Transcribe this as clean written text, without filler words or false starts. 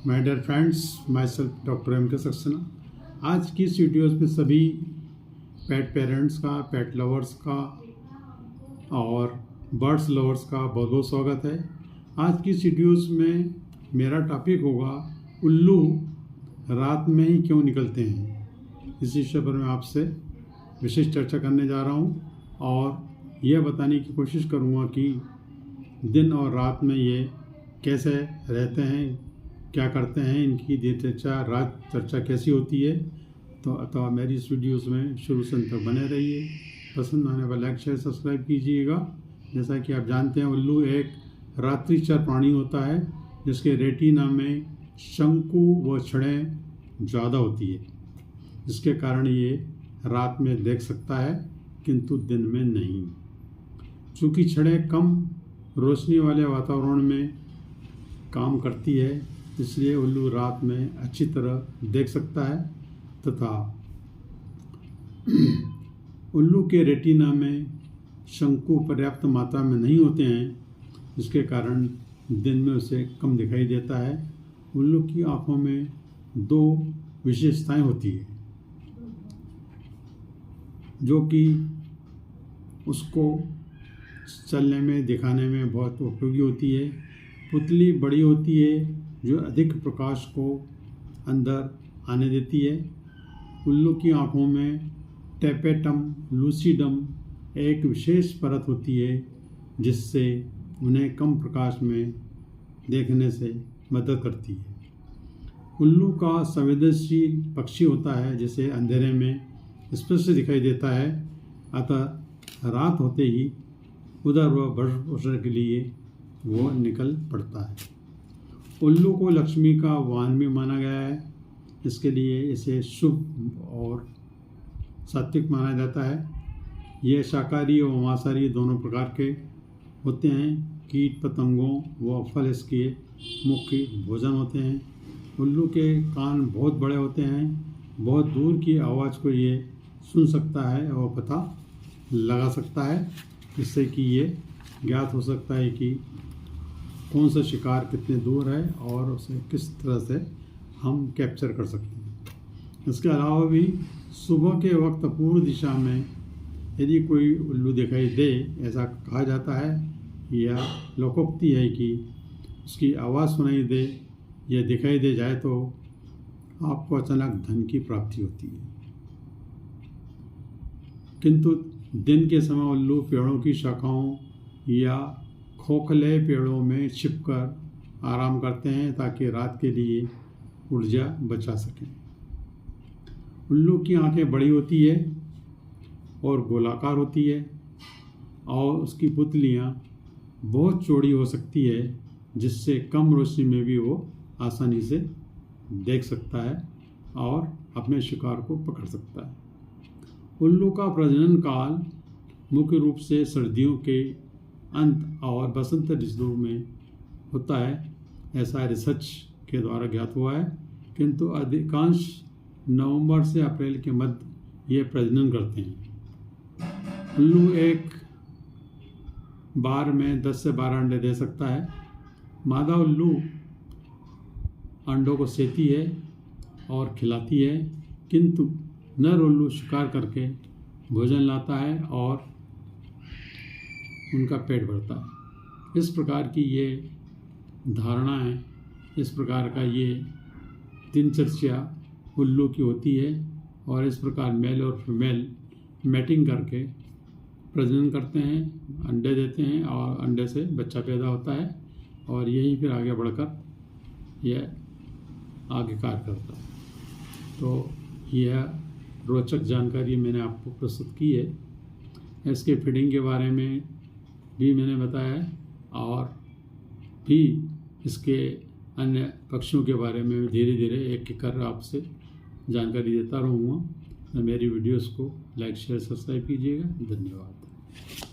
My dear friends, myself doctor M K Saxena. आज की इस वीडियोज़ में सभी पेट पेरेंट्स का, पेट लवर्स का और बर्ड्स लवर्स का बहुत बहुत स्वागत है। आज की इस वीडियोज़ में मेरा टॉपिक होगा उल्लू रात में ही क्यों निकलते हैं। इस विषय पर मैं आपसे विशेष चर्चा करने जा रहा हूँ और यह बताने की कोशिश करूँगा कि दिन और रात में ये कैसे रहते हैं, क्या करते हैं, इनकी दिनचर्या रात चर्चा कैसी होती है। तो मेरी इस वीडियोज़ में शुरू से अंत तक बने रहिए। पसंद आने पर लाइक शेयर सब्सक्राइब कीजिएगा। जैसा कि आप जानते हैं, उल्लू एक रात्रिचर प्राणी होता है जिसके रेटिना में शंकु व छड़ें ज़्यादा होती है, जिसके कारण ये रात में देख सकता है किंतु दिन में नहीं। चूँकि छड़ें कम रोशनी वाले वातावरण में काम करती है, इसलिए उल्लू रात में अच्छी तरह देख सकता है तथा उल्लू के रेटिना में शंकु पर्याप्त मात्रा में नहीं होते हैं, जिसके कारण दिन में उसे कम दिखाई देता है। उल्लू की आँखों में दो विशेषताएं होती है जो कि उसको चलने में, दिखाने में बहुत उपयोगी होती है। पुतली बड़ी होती है जो अधिक प्रकाश को अंदर आने देती है। उल्लू की आँखों में टेपेटम लूसिडम एक विशेष परत होती है जिससे उन्हें कम प्रकाश में देखने से मदद करती है। उल्लू का संवेदनशील पक्षी होता है जिसे अंधेरे में स्पष्ट दिखाई देता है, अतः रात होते ही उधर व बड़र के लिए वो निकल पड़ता है। उल्लू को लक्ष्मी का वाहन भी माना गया है, इसके लिए इसे शुभ और सात्विक माना जाता है। यह शाकाहारी और मांसाहारी दोनों प्रकार के होते हैं। कीट पतंगों व फल इसके मुख्य भोजन होते हैं। उल्लू के कान बहुत बड़े होते हैं, बहुत दूर की आवाज़ को ये सुन सकता है और पता लगा सकता है, जिससे कि ये ज्ञात हो सकता है कि कौन सा शिकार कितने दूर है और उसे किस तरह से हम कैप्चर कर सकते हैं। इसके अलावा भी सुबह के वक्त पूर्व दिशा में यदि कोई उल्लू दिखाई दे, ऐसा कहा जाता है या लोकोक्ति है कि उसकी आवाज़ सुनाई दे या दिखाई दे जाए तो आपको अचानक धन की प्राप्ति होती है। किंतु दिन के समय उल्लू पेड़ों की शाखाओं या खोखले पेड़ों में छिपकर आराम करते हैं ताकि रात के लिए ऊर्जा बचा सकें। उल्लू की आंखें बड़ी होती है और गोलाकार होती है और उसकी पुतलियां बहुत चौड़ी हो सकती है, जिससे कम रोशनी में भी वो आसानी से देख सकता है और अपने शिकार को पकड़ सकता है। उल्लू का प्रजनन काल मुख्य रूप से सर्दियों के अंत और बसंत ऋतु में होता है, ऐसा रिसर्च के द्वारा ज्ञात हुआ है। किंतु अधिकांश नवंबर से अप्रैल के मध्य ये प्रजनन करते हैं। उल्लू एक बार में 10 से 12 अंडे दे सकता है। मादा उल्लू अंडों को सेती है और खिलाती है, किंतु नर उल्लू शिकार करके भोजन लाता है और उनका पेट भरता है। इस प्रकार की ये धारणा है, इस प्रकार का ये दिनचर्या उल्लू की होती है और इस प्रकार मेल और फीमेल मैटिंग करके प्रजनन करते हैं, अंडे देते हैं और अंडे से बच्चा पैदा होता है और यही फिर आगे बढ़कर यह आगे कार्य करता है। तो यह रोचक जानकारी मैंने आपको प्रस्तुत की है। इसके फीडिंग के बारे में भी मैंने बताया है और भी इसके अन्य पक्षियों के बारे में धीरे धीरे एक एक कर आपसे जानकारी देता रहूँगा। मेरी वीडियोस को लाइक शेयर सब्सक्राइब कीजिएगा। धन्यवाद।